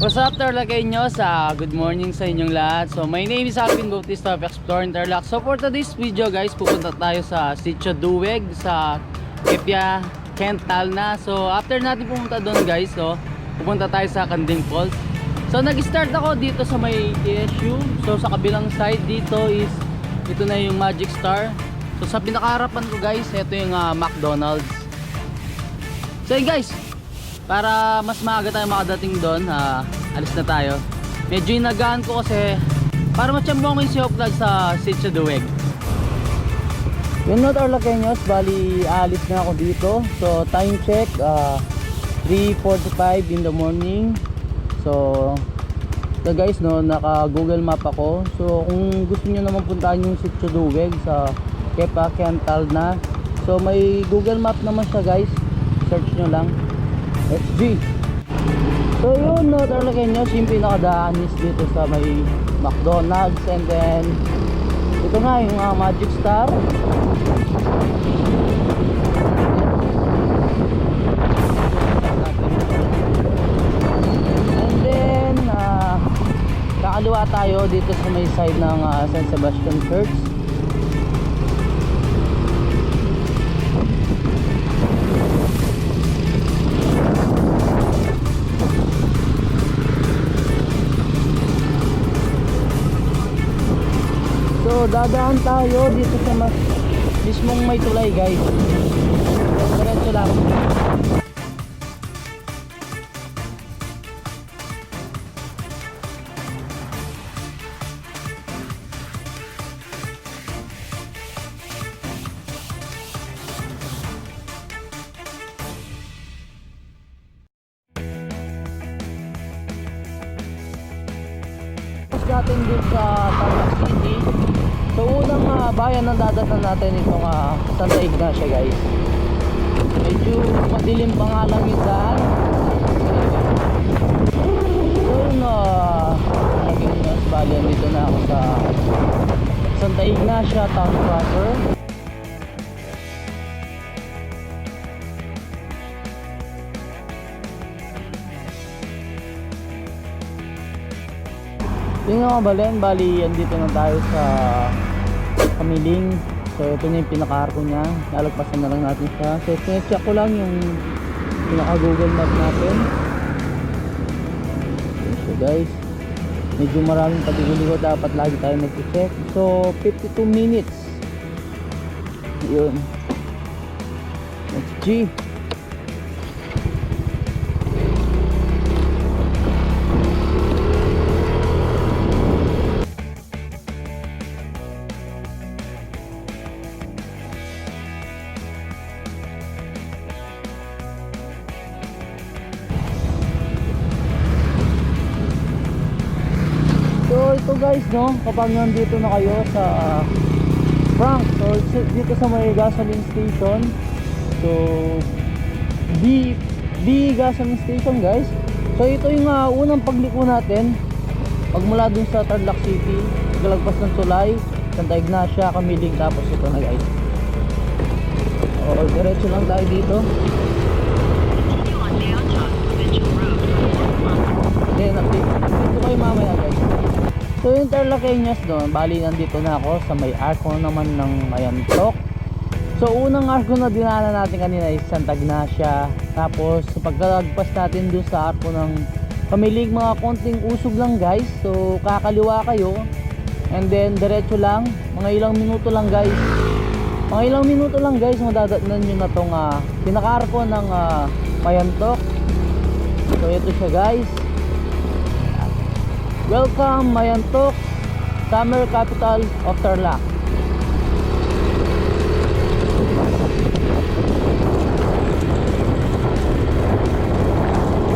What's up, Tarlaqueños? Good morning sa inyong lahat. So my name is 𝗚𝗢𝗡𝗏𝗏𝗏 exploring Tarlac. So for today's video guys, pupunta tayo sa Sitio Dueg sa KAPYA KEN TALNA. So after natin pumunta doon guys, so pupunta tayo sa Gandang Falls. So nag-start ako dito sa may TSU. So sa kabilang side dito is ito na yung Magic Star. So sa pinakaharapan ko guys, ito yung McDonald's. So yun guys, para mas maaga tayo makadating doon, alis na tayo. Medyo inagaan ko kasi para matsyambong ko yung 𝗍𝗍𝗶𝗍𝗏 sa Sitio Dueg. Yun na Tarlaqueños, bali alis na ako dito. So time check 3:45 in the morning. So guys, no, naka Google Map ako. So kung gusto niyo naman puntahan yung Sitio Dueg sa KAPYA KEN TALNA, so may Google Map naman siya guys. Search nyo lang 𝗙𝗏𝗶𝗄. So yun no Tarlaqueños, yung pinakadaan is dito sa may McDonald's, and then ito nga yung Magic Star. And then kakaliwa tayo dito sa may side ng San Sebastian Church. So dadaan tayo dito sa mismong may tulay guys. Diretso lang. Natin dito sa Tarlac City. So unang bayan na dadatan natin itong Santa Ignacia guys. Medyo madilim pa nga lang yung daan. So yun Tarlaqueños, bali dito na ako sa Santa Ignacia town proper. Yung mga balen, bali andito na tayo sa Kamiling. So ito na yung pinaka-arko niya, lalagpasan na lang natin siya. So check ko lang yung pinaka-Google Map natin. So guys, medyo maraming pag-uliko, dapat lagi tayo mag-check. So 52 minutes yun. 𝗙𝗎𝗍𝗋. Ito guys, no, kapag nandito na kayo sa Sobrang, so dito sa may gasoline station, so B gasoline station guys. So ito yung unang pagliko natin pagmula dun sa Tarlac City, pagkalagpas ng tulay, Santa Ignacia, Kamiling, tapos ito na guys. Diretso lang tayo dito. Then update dito kayo mamaya guys. So yung Tarlaqueños doon, bali nandito na ako sa may arko naman ng 𝗪𝗪𝗏𝗏. So unang arko na dinaanan natin kanina is Santa Ignacia. Tapos pagkalagpas natin doon sa arko ng Kamiling, mga konting usog lang guys. So kakaliwa kayo, and then diretso lang, mga ilang minuto lang guys. Mga ilang minuto lang guys, madadatnan nyo na tong pinaka-arko ng 𝗪𝗪𝗏𝗏. So ito siya guys. Welcome 𝗪𝗪𝗏𝗏, summer capital of Tarlac.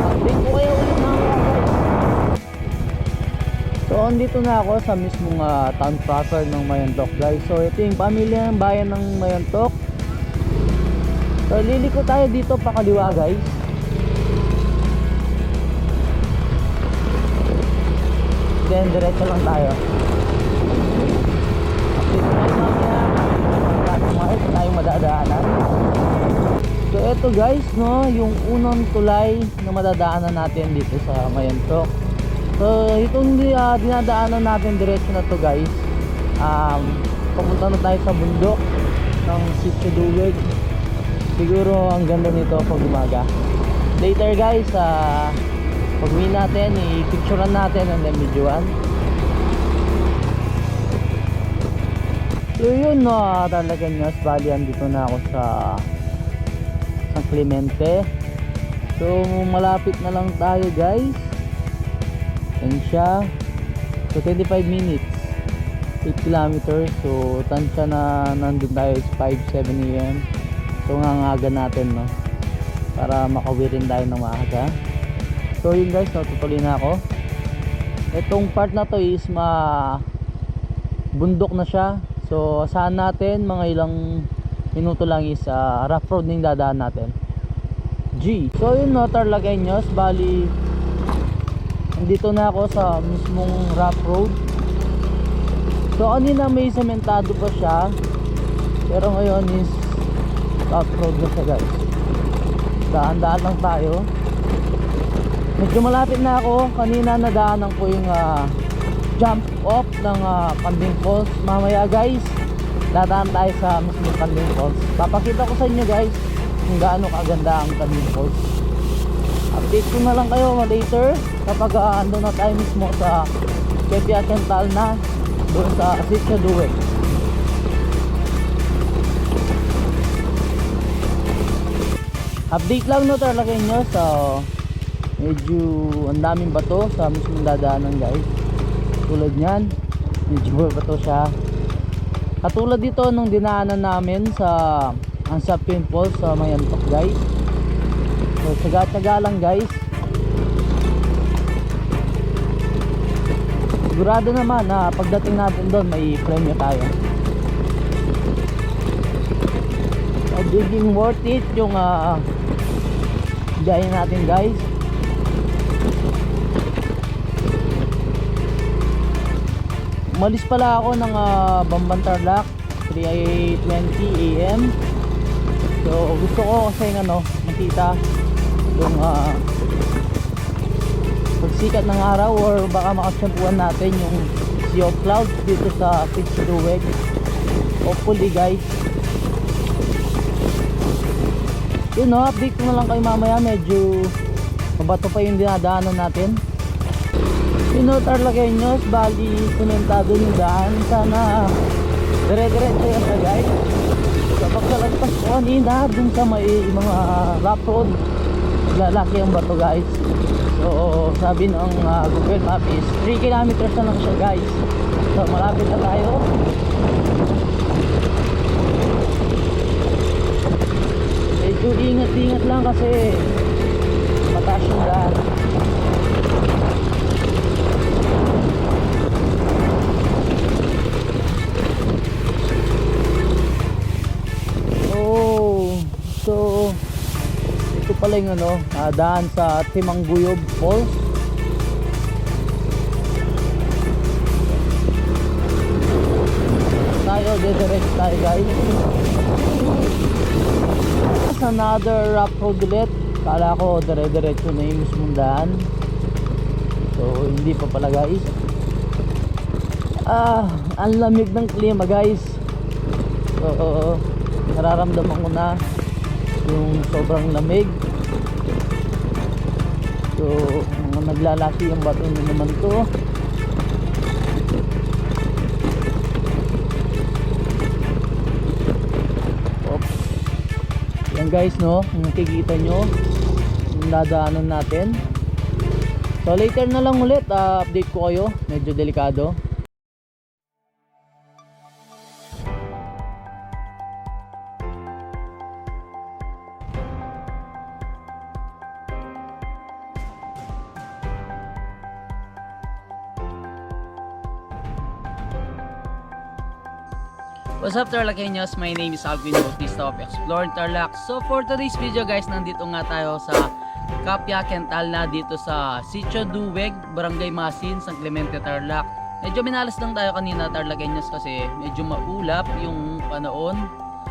Update ko kayo ulit mamaya guys. So andito na ako sa mismong town proper ng 𝗪𝗪𝗏𝗏 guys. So ito yung pamilya ng bayan ng 𝗪𝗪𝗏𝗏. So liliko tayo dito pakaliwa guys. Then diretso lang tayo. Update tayo mamaya. Tayong madadaanan. So to guys, no, yung unang tulay na madadaanan natin dito sa 𝗪𝗏𝗡. So itong dinadaanan natin diretso na to guys, papunta na tayo sa bundok ng Sitio Dueg. Siguro ang ganda nito pag umaga. Later guys, pag-uwi natin, i-picturean natin and then videoan. So yun, no, Tarlaqueños, bali andito na ako sa San Clemente. So malapit na lang tayo guys. Yan siya. So 25 minutes, 8 kilometers. So tansya na nandun tayo is 5-7 AM. So ngangaga natin, no, para makauwi rin tayo ng maaga. So yun guys, no, tutuloy na ako. Itong part na to is bundok na siya. So saan natin mga ilang minuto lang is rough road ning dadaan natin. So yun, no, Tarlaqueños, bali andito na ako sa mismong rough road. So kanina may sementado pa siya, pero ngayon is rough road na siya guys. Daan-daan lang tayo. Medyo malapit na ako. Kanina nadaanan ko yung jump off ng 𝗪𝗡𝗡𝗀𝗡 Falls. Mamaya guys, dadaan tayo sa mismong 𝗪𝗡𝗡𝗀𝗡 Falls. Papakita ko sa inyo guys kung gaano kaganda ang 𝗪𝗡𝗡𝗀𝗡 Falls. Update ko na lang kayo later kapag ando na tayo mismo sa KAPYA KEN TALNA, doon sa Sitio Dueg. Update lang, no, Tarlaqueños. So medyo ang daming bato sa mismong dadaanan guys. Tulad nyan, medyo bato siya. Katulad dito nung dinaanan namin sa 𝗪𝗡𝗡𝗀𝗡𝗀𝗡 Falls sa 𝗪𝗏𝗡 guys. So tsaga-tsaga lang guys. Sigurado naman na pagdating natin doon may premyo tayo. Magiging worth it yung biyahe natin guys. Umalis pala ako ng Bamban Tarlac 3:20 AM. So gusto ko kasi makita yung pagsikat ng araw, or baka makatsyempuan natin yung sea of clouds dito sa Sitio Dueg. Hopefully guys. Yun, no, update ko na lang kayo mamaya. Medyo mabato pa yung dinadaanan natin. Yun, no, Tarlaqueños, bali sementado yung daan. Sana dire-diretso yan na guys. Kapag kalagpas ko kanina dun sa may mga rough road, lalaki ang bato guys. So sabi ng Google Map is 3 kilometers na lang siya guys. So malapit na tayo. Medyo ingat-ingat lang kasi mataas yung daan. So ito pala yung daan sa 𝗪𝗏𝗡𝗪𝗏𝗡 Falls. Tayo diretso tayo guys. Another rough road ulit. Kala ko dire-diretso na yung mismong daan. So hindi pa pala guys. Ang lamig ng klima guys. So nararamdaman ko na yung sobrang lamig. So mga naglalaki yung bato na naman to. Oops. Yan guys, no, kung nakikita nyo yung dadaanan natin. So later na lang ulit update ko kayo. Medyo delikado. What's up Tarlaqueños? My name is 𝗪𝗏𝗡𝗀𝗃 Tarlac. So for today's video guys, nandito nga tayo sa KAPYA KEN TALNA dito sa Sitio Dueg, Brgy.Maasin, San Clemente, Tarlac. Medyo minalas lang tayo kanina Tarlaqueños kasi medyo maulap yung panahon.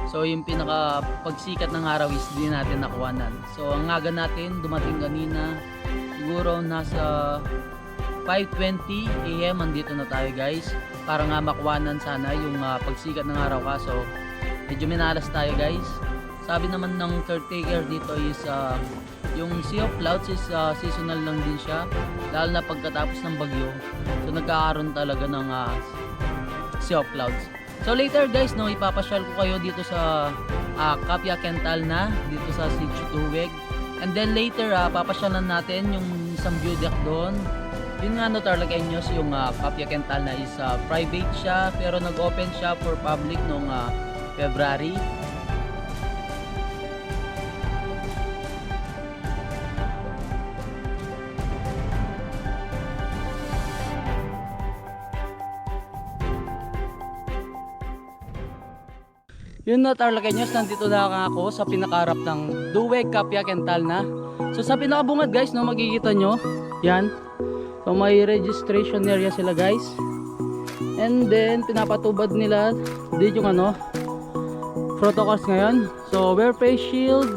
So yung pinaka pagsikat ng araw is di natin nakuhanan. So ang aga natin dumating kanina, siguro nasa 5:20 AM andito na tayo guys, para nga makuhanan sana yung pagsikat ng araw, kaso medyo minalas tayo guys. Sabi naman ng caretaker dito is yung Sea of Clouds is seasonal lang din siya, lalo na pagkatapos ng bagyo. So nagkakaroon talaga ng Sea of Clouds. So later guys, no, ipapasyal ko kayo dito sa KAPYA KEN TALNA, dito sa Sitio Dueg. And then later papasyalan natin yung isang view deck doon. Yun nga no, Tarlaqueños, yung KAPYA KEN TALNA is private siya, pero nag-open siya for public noong February. Yun na Tarlaqueños, nandito na ako sa pinakaharap ng Dueg KAPYA KEN TALNA. So sa pinakabungad guys, no, makikita nyo, yan. So may registration area sila guys. And then pinapatubad nila din yung protocols ngayon. So wear face shield,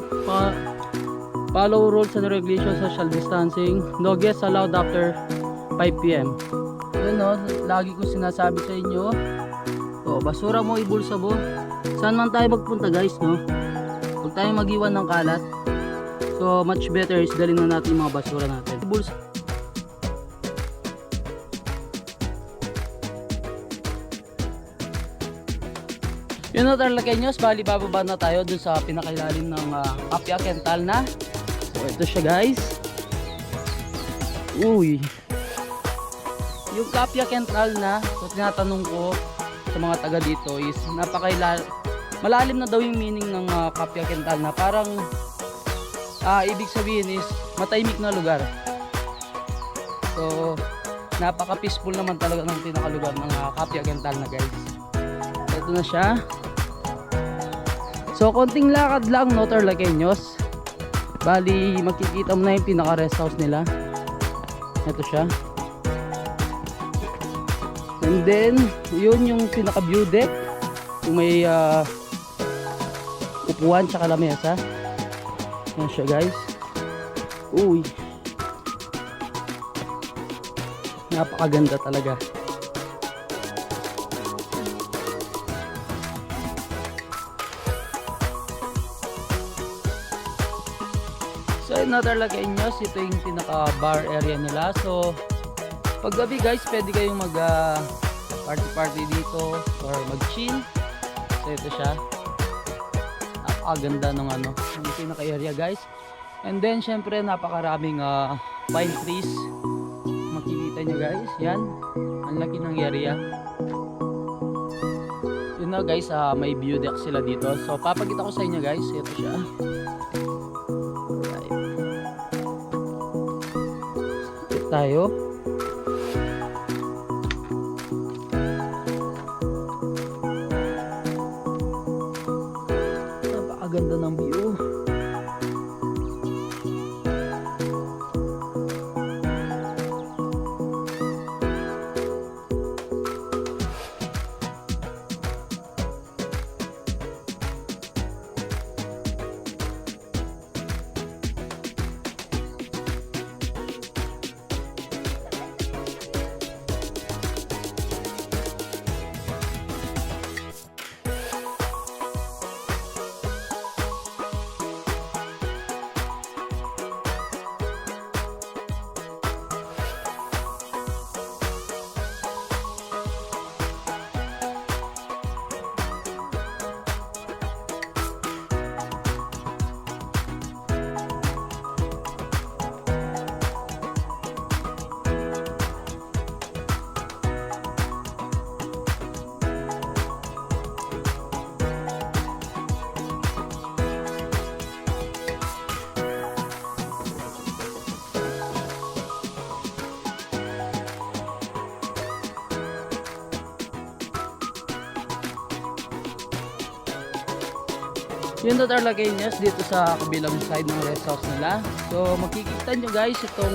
follow rules and regulations, social distancing, no guests allowed after 5 PM. Yun no, lagi ko sinasabi sa inyo, basura mo, ibulsa mo. Saan man tayo magpunta guys, no? Huwag tayo mag-iwan ng kalat. So much better is dalhin na natin yung mga basura natin. Bulsa. Yun na Tarlaqueños, bali bababa na tayo dun sa pinakailalim ng KAPYA KEN TALNA. So ito siya guys. Uy. Yung KAPYA KEN TALNA, so tinatanong ko sa mga taga dito is malalim na daw yung meaning ng KAPYA KEN TALNA. Parang ibig sabihin is matahimik na lugar. So napaka peaceful naman talaga ng pinakalugar ng KAPYA KEN TALNA guys. Ito na siya. So konting lakad lang no Tarlaqueños. Bali makikita mo na yung pinaka rest house nila. Ito siya. And then yun yung pinaka view deck, yung may upuan tsaka lamesa. Yan siya guys. Uy, napakaganda talaga. So yun na Tarlaqueños, ito yung pinaka bar area nila. So pag gabi guys, pwede kayong mag party dito or mag chill. So ito siya, napakaganda ng yung pinaka area guys. And then syempre napakaraming pine trees, makikita nyo guys. Yan, ang laki ng area. Yun na guys, may view deck sila dito. So papakita ko sa inyo guys, ito siya. Ito tayo. Ganda ng view. Yun na Tarlaqueños dito sa kabilang side ng rest house nila. So makikita nyo guys itong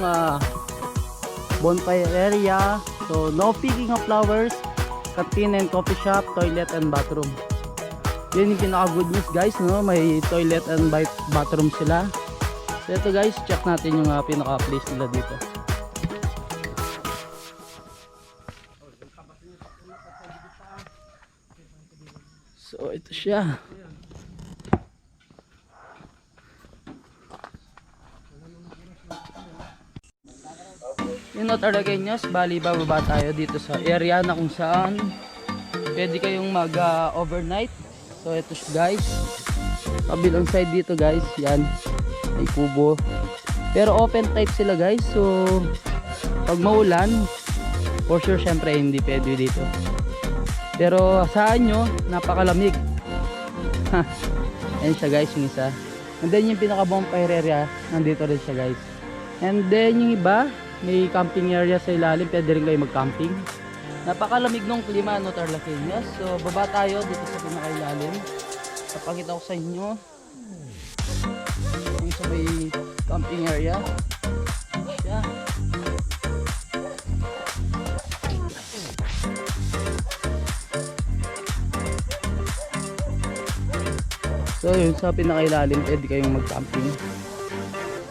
bonfire area. So no picking of flowers, canteen and coffee shop, toilet and bathroom. Yun yung pinaka good news guys, no? May toilet and bathroom sila. So ito guys, check natin yung pinaka place nila dito. So ito siya. Yun o Tarlaqueños, bali bababa tayo dito sa area na kung saan pwede kayong mag overnight. So ito guys, kabilang side dito guys, yan may kubo, pero open type sila guys. So pag maulan for sure syempre hindi pwede dito, pero saan nyo napakalamig. Ayan siya guys yung isa, and then yung pinaka bonfire area nandito rin siya guys, and then yung iba may camping area sa ilalim, pwede rin kayo mag camping. Napakalamig ng klima no Tarlaqueños. So baba tayo dito sa pinakailalim. Papakita ko sa inyo yung sa may camping area. Yeah. So yun sa pinakailalim pwede kayong mag camping.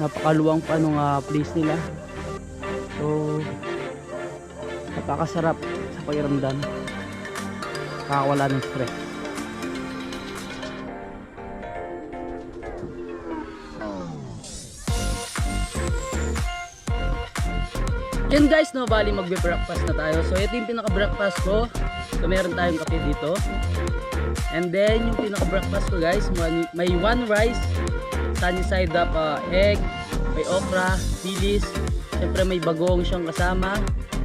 Napakaluwang pa nung place nila. So napakasarap sa pakiramdam, nakakawala ng stress. Yan guys, no, bali magbe-breakfast na tayo. So ito yung pinaka-breakfast ko. So meron tayong kape dito, and then yung pinaka-breakfast ko guys, may one rice, sunny side up egg, may okra, dilis, syempre may bagong siyang kasama.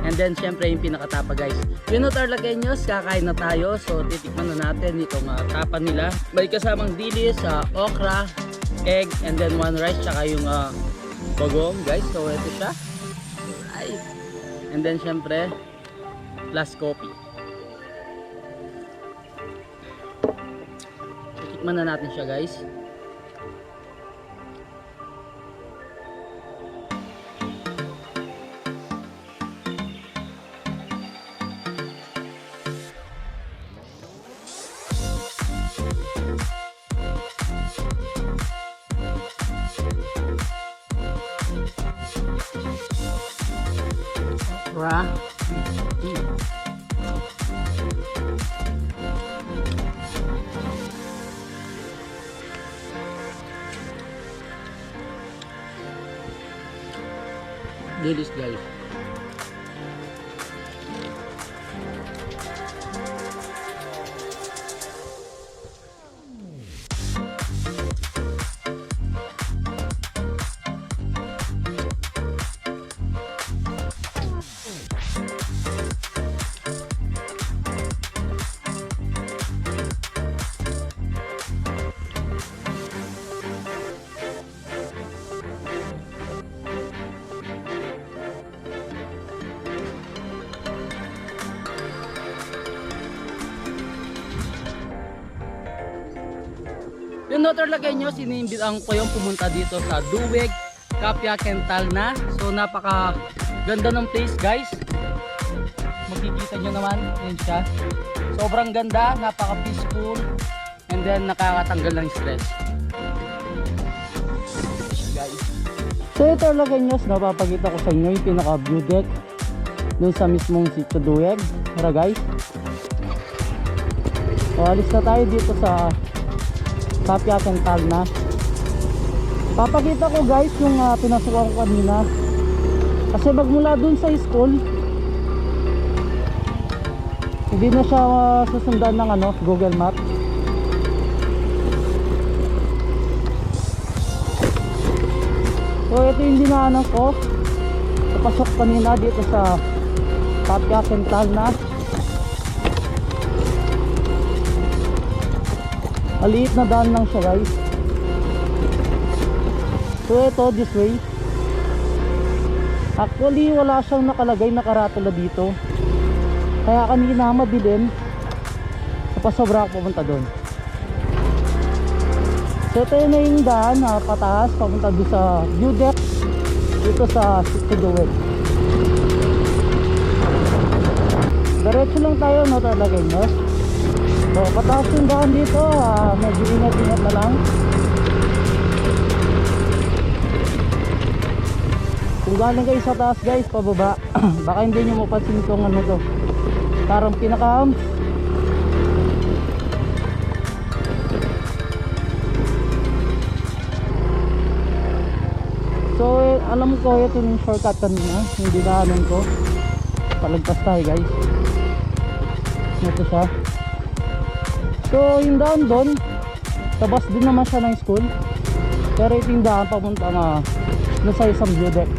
And then syempre yung pinakatapa guys. Yun o Tarlaqueños, kakain na tayo. So titikman na natin itong tapa nila. May kasamang dilis, okra, egg, and then one rice, tsaka yung bagong guys. So ito siya. Ay. And then syempre plus coffee. Titikman na natin siya guys. Dilis guys. Yung Tarlaqueños, iniimbitahan ko yung pumunta dito sa Dueg, KAPYA KEN TALNA. So napaka ganda ng place guys. Makikita nyo naman, yun siya. Sobrang ganda, napaka peaceful, and then nakakatanggal ng stress. Guys. So yung Tarlaqueños, napapakita ko sa inyo yung pinaka view deck dun sa mismong Sitio Dueg. Tara guys. So alis na tayo dito sa KAPYA KEN TALNA. Papakita ko guys yung pinasukan ko kanina, kasi magmula dun sa school hindi na siya susundan ng Google Map. So ito yung dinaanan ko papasok kanina dito sa KAPYA KEN TALNA. Maliit na daan lang siya guys. So ito, this way. Actually wala siyang nakalagay na karatula dito, kaya kanina madilim, pasobra ako pumunta doon. So ito na yung daan pataas papunta doon sa view deck dito sa Sitio Dueg. Diretso lang tayo no Tarlaqueños. So pataas yung daan dito, medyo ingat-ingat na lang. Kung galing kayo sa taas guys, pababa, baka hindi nyo mapansin itong ano to, parang pinaka-hump. So alam ko ito yung shortcut kanina, hindi daanan ko. Palagpas tayo guys. Ito siya. So yung daan doon, tabas din naman siya ng school. Pero ito yung daan papunta na nasa isang view deck.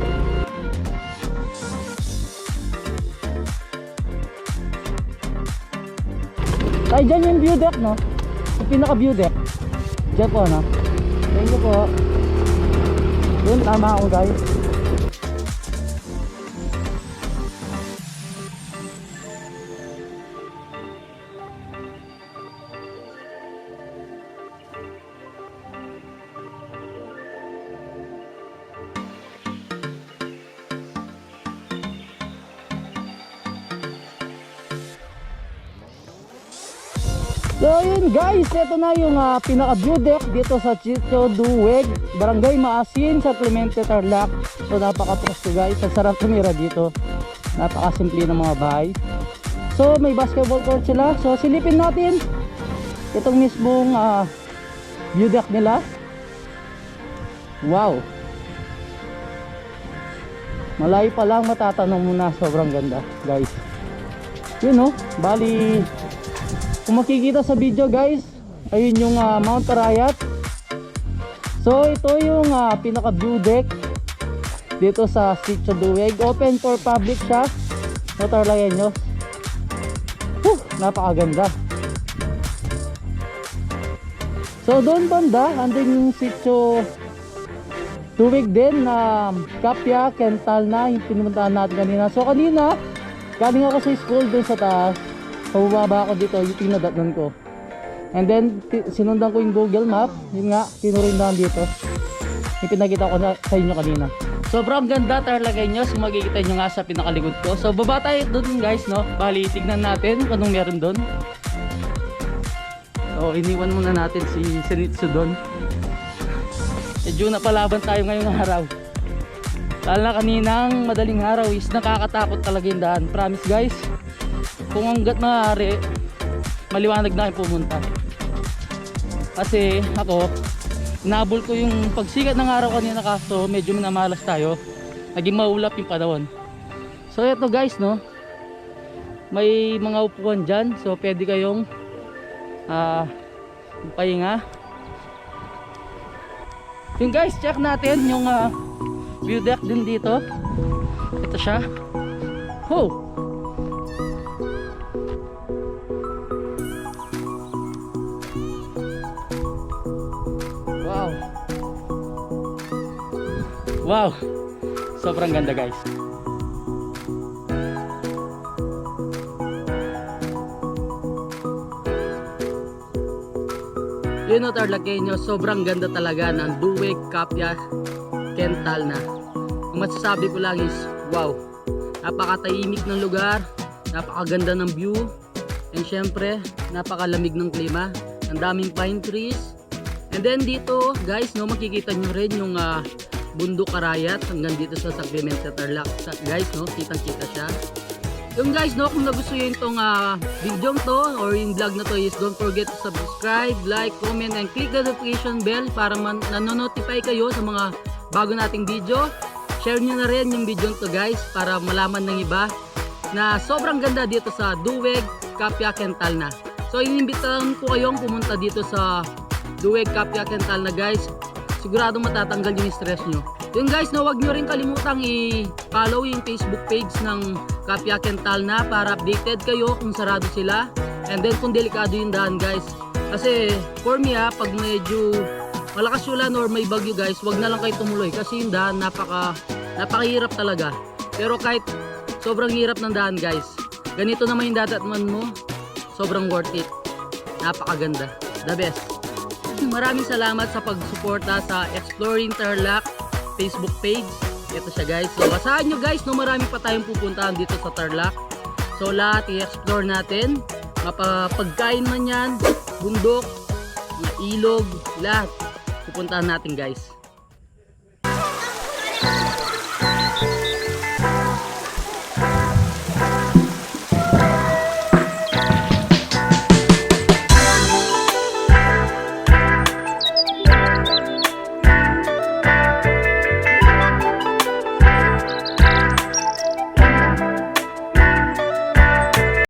Ay dyan yung view deck no, yung pinaka view deck. Dyan po no. Thank you po. Yun, tama ako guys. So yun guys, ito na yung pinaka view deck dito sa Sitio Dueg, 𝗙𝗪𝗻𝗄 sa Clemente, Tarlac. So napaka-presko guys, ang sarap tumira dito. Napaka-simple ng mga bahay. So may basketball court sila. So silipin natin itong mismong view deck nila. Wow, malayo pa lang matatanong mo na, sobrang ganda guys. Yun oh, bali kung makikita sa video guys, ayun yung Mount Arayat. So ito yung pinaka view deck dito sa Sitio Dueg. Open for public siya sa Tarlaqueños. Napakaganda. So doon banda, andun yung Sitio Dueg din na KAPYA KEN TALNA, yung pinumuntahan natin kanina. So kanina galing ako sa school doon sa taas, pababa ako dito, yung pinadatnan ko. And then sinundan ko yung Google Map, yun nga, tinurindahan dito yung pinakita ko sa inyo kanina. Sobrang ganda Tarlaqueños, kung makikita nyo nga sa pinakalikod ko. So baba tayo doon guys no, bali tignan natin kung anong meron doon. So iniwan muna natin si 𝗍𝗪𝗀𝗀 doon. Medyo napalaban tayo ngayong araw, lalo na kaninang madaling araw is nakakatakot talaga yung daan. Promise guys, kung hanggat maaari maliwanag na kayo pumunta. Kasi ako, nabol ko yung pagsikat ng araw kanina, kaso medyo minamalas tayo, naging maulap yung panahon. So eto guys no, may mga upuan dyan, so pwede kayong pahinga. Yung guys, check natin yung view deck din dito. Ito siya. Oh, wow, sobrang ganda guys. Yun o Tarlaqueños, sobrang ganda talaga ng Dueg KAPYA KEN TALNA. Ang masasabi ko lang is wow, napakatahimik ng lugar, napakaganda ng view, and syempre napakalamig ng klima, ang daming pine trees. And then dito guys no, makikita nyo rin yung bundok Arayat hanggang dito sa Clemente, Tarlac. Guys no, kitang kita siya. Yung guys no, kung nagustuhan itong video to or yung vlog na to is don't forget to subscribe, like, comment, and click the notification bell para nanonotify kayo sa mga bago nating video. Share nyo na rin yung video to guys para malaman ng iba na sobrang ganda dito sa Dueg KAPYA KEN TALNA. So inimbitahan ko kayong pumunta dito sa Dueg KAPYA KEN TALNA guys. Siguradong matatanggal yung stress nyo. Yung guys, no, huwag nyo rin kalimutang i-follow yung Facebook page ng KAPYA KEN TALNA para updated kayo kung sarado sila. And then kung delikado yung daan guys. Kasi for me pag medyo malakas ulan or may bagyo guys, huwag na lang kayo tumuloy kasi yung daan napakahirap talaga. Pero kahit sobrang hirap ng daan guys, ganito naman yung dadatman mo, sobrang worth it. Napakaganda, the best. Maraming salamat sa pagsuporta sa Exploring Tarlac Facebook page. Ito siya guys. So asahan nyo guys no, marami pa tayong pupuntahan dito sa Tarlac. So lahat i-explore natin. mapapagkain man yan, bundok, mga ilog, lahat pupuntahan natin guys.